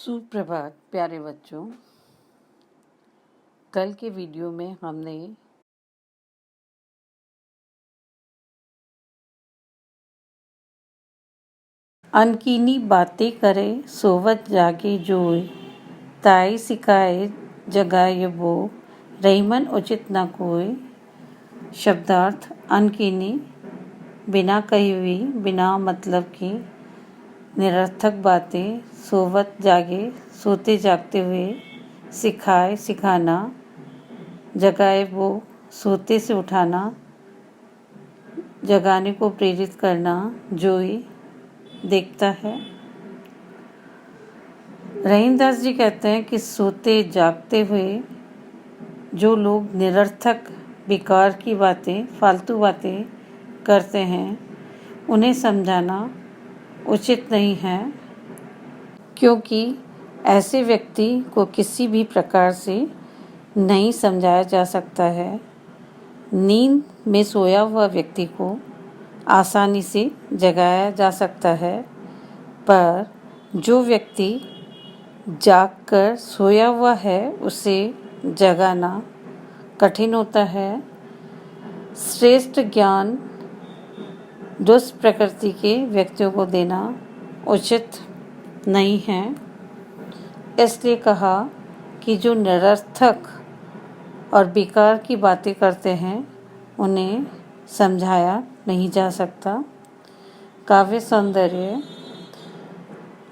सुप्रभात प्यारे बच्चों। कल के वीडियो में हमने अनकीनी बातें करे सोवत जागे जोय, ताई सिखाए जगाए वो, रहीमन उचित न कोय। शब्दार्थ: अनकीनी, बिना कही हुई, बिना मतलब की, निरर्थक बातें, सोवत जागे, सोते जागते हुए, सिखाए सिखाना, जगाए वो, सोते से उठाना, जगाने को प्रेरित करना, जोई, देखता है। रहीमदास जी कहते हैं कि सोते जागते हुए जो लोग निरर्थक बेकार की बातें, फालतू बातें करते हैं, उन्हें समझाना उचित नहीं है, क्योंकि ऐसे व्यक्ति को किसी भी प्रकार से नहीं समझाया जा सकता है। नींद में सोया हुआ व्यक्ति को आसानी से जगाया जा सकता है, पर जो व्यक्ति जागकर सोया हुआ है उसे जगाना कठिन होता है। श्रेष्ठ ज्ञान दुष्ट प्रकृति के व्यक्तियों को देना उचित नहीं है। इसलिए कहा कि जो निरर्थक और बेकार की बातें करते हैं उन्हें समझाया नहीं जा सकता। काव्य सौंदर्य,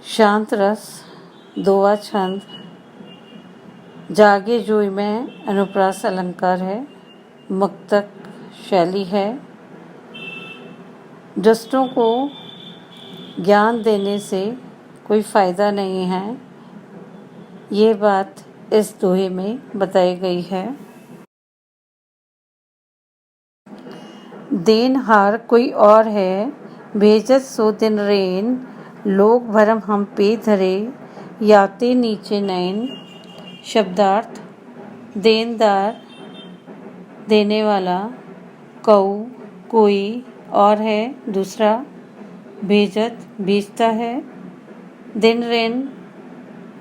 शांत रस, दोहा छंद, जागे जोई में अनुप्रास अलंकार है, मुक्तक शैली है। दुष्टों को ज्ञान देने से कोई फ़ायदा नहीं है, ये बात इस दोहे में बताई गई है। देनहार कोई और है, भेजत सो दिन रेन, लोग भरम हम पे धरे, याते नीचे नैन। शब्दार्थ: देनदार, देने वाला, कऊ, कोई और है, दूसरा, भेजत, भेजता है, दिन रेन,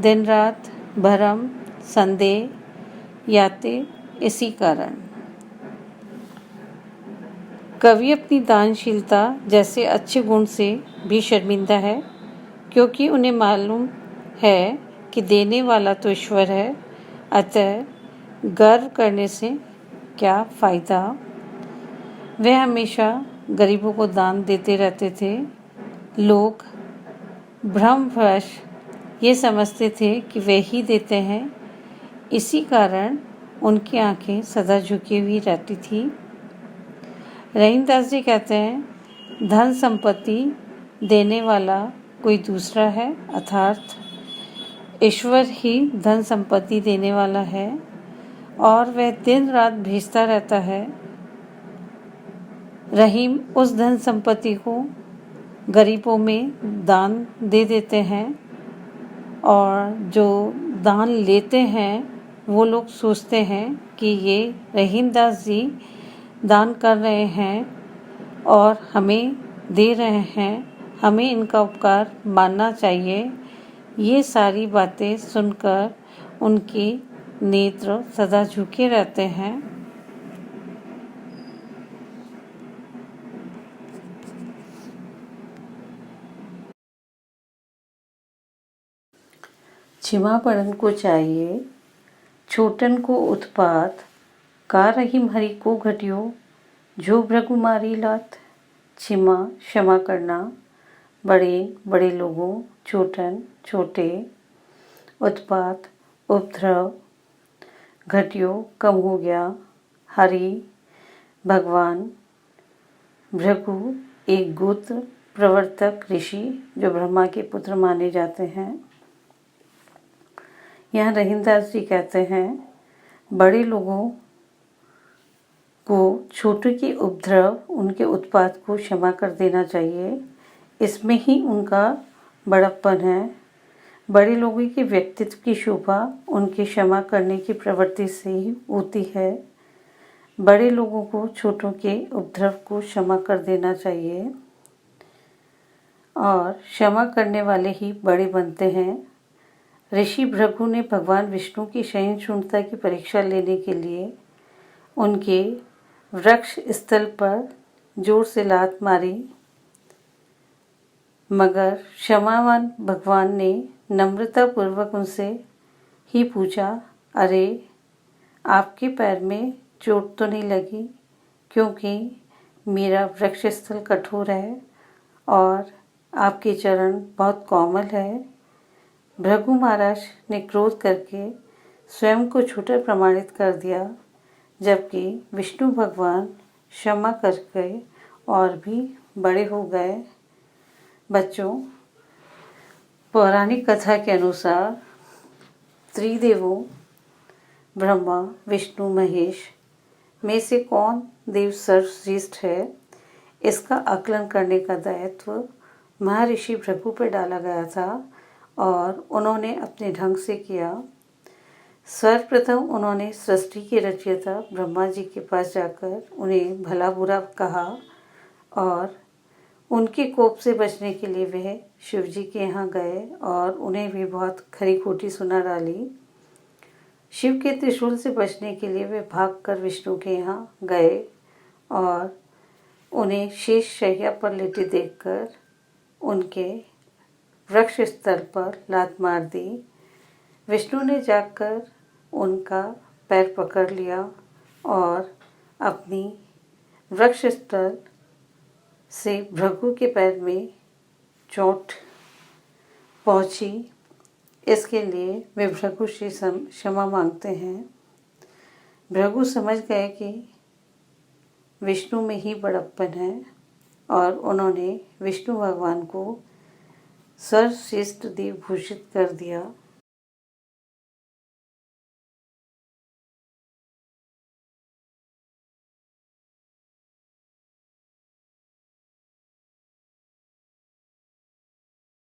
दिन रात, भरम, संदेह, याते, इसी कारण। कवि अपनी दानशीलता जैसे अच्छे गुण से भी शर्मिंदा है, क्योंकि उन्हें मालूम है कि देने वाला तो ईश्वर है, अतः गर्व करने से क्या फ़ायदा। वह हमेशा गरीबों को दान देते रहते थे। लोग भ्रमवश ये समझते थे कि वे ही देते हैं, इसी कारण उनकी आंखें सदा झुकी हुई रहती थी। रहीमदास जी कहते हैं, धन संपत्ति देने वाला कोई दूसरा है, अर्थात ईश्वर ही धन संपत्ति देने वाला है और वह दिन रात भेजता रहता है। रहीम उस धन संपत्ति को गरीबों में दान दे देते हैं और जो दान लेते हैं वो लोग सोचते हैं कि ये रहीमदास जी दान कर रहे हैं और हमें दे रहे हैं, हमें इनका उपकार मानना चाहिए। ये सारी बातें सुनकर उनके नेत्र सदा झुके रहते हैं। क्षमा पड़न को चाहिए, छोटन को उत्पात, का रहीम हरि को घटियो, जो भृगुमारी लात। क्षमा करना, बड़े लोगों, छोटन, छोटे, उत्पात, उपद्रव, घटियो, कम हो गया, हरि, भगवान, भृगु, एक गोत्र प्रवर्तक ऋषि जो ब्रह्मा के पुत्र माने जाते हैं। यहाँ रहीमदास जी कहते हैं, बड़े लोगों को छोटे के उपद्रव, उनके उत्पात को क्षमा कर देना चाहिए, इसमें ही उनका बड़प्पन है। बड़े लोगों के व्यक्तित्व की शोभा उनकी क्षमा करने की प्रवृत्ति से ही होती है। बड़े लोगों को छोटों के उपद्रव को क्षमा कर देना चाहिए और क्षमा करने वाले ही बड़े बनते हैं। ऋषि भृगु ने भगवान विष्णु की सहिष्णुता की परीक्षा लेने के लिए उनके वृक्ष स्थल पर जोर से लात मारी, मगर क्षमावान भगवान ने नम्रतापूर्वक उनसे ही पूछा, अरे आपके पैर में चोट तो नहीं लगी? क्योंकि मेरा वृक्ष स्थल कठोर है और आपके चरण बहुत कोमल है। भृगु महाराज ने क्रोध करके स्वयं को छोटा प्रमाणित कर दिया, जबकि विष्णु भगवान क्षमा कर गए और भी बड़े हो गए। बच्चों, पौराणिक कथा के अनुसार त्रिदेवों ब्रह्मा, विष्णु, महेश में से कौन देव सर्वश्रेष्ठ है, इसका आकलन करने का दायित्व महर्षि भृगु पर डाला गया था और उन्होंने अपने ढंग से किया। सर्वप्रथम उन्होंने सृष्टि के रचयिता ब्रह्मा जी के पास जाकर उन्हें भला बुरा कहा और उनके कोप से बचने के लिए वह शिव जी के यहाँ गए और उन्हें भी बहुत खरी खोटी सुना डाली। शिव के त्रिशूल से बचने के लिए वे भागकर विष्णु के यहाँ गए और उन्हें शेष शैया पर लेटे देखकर उनके वृक्ष स्थल पर लात मार दी। विष्णु ने जाकर उनका पैर पकड़ लिया और अपनी वृक्ष स्थल से भृगु के पैर में चोट पहुंची। इसके लिए वे भृगु से क्षमा मांगते हैं। भृगु समझ गए कि विष्णु में ही बड़प्पन है और उन्होंने विष्णु भगवान को सर्वश्रेष्ठ देव घोषित कर दिया।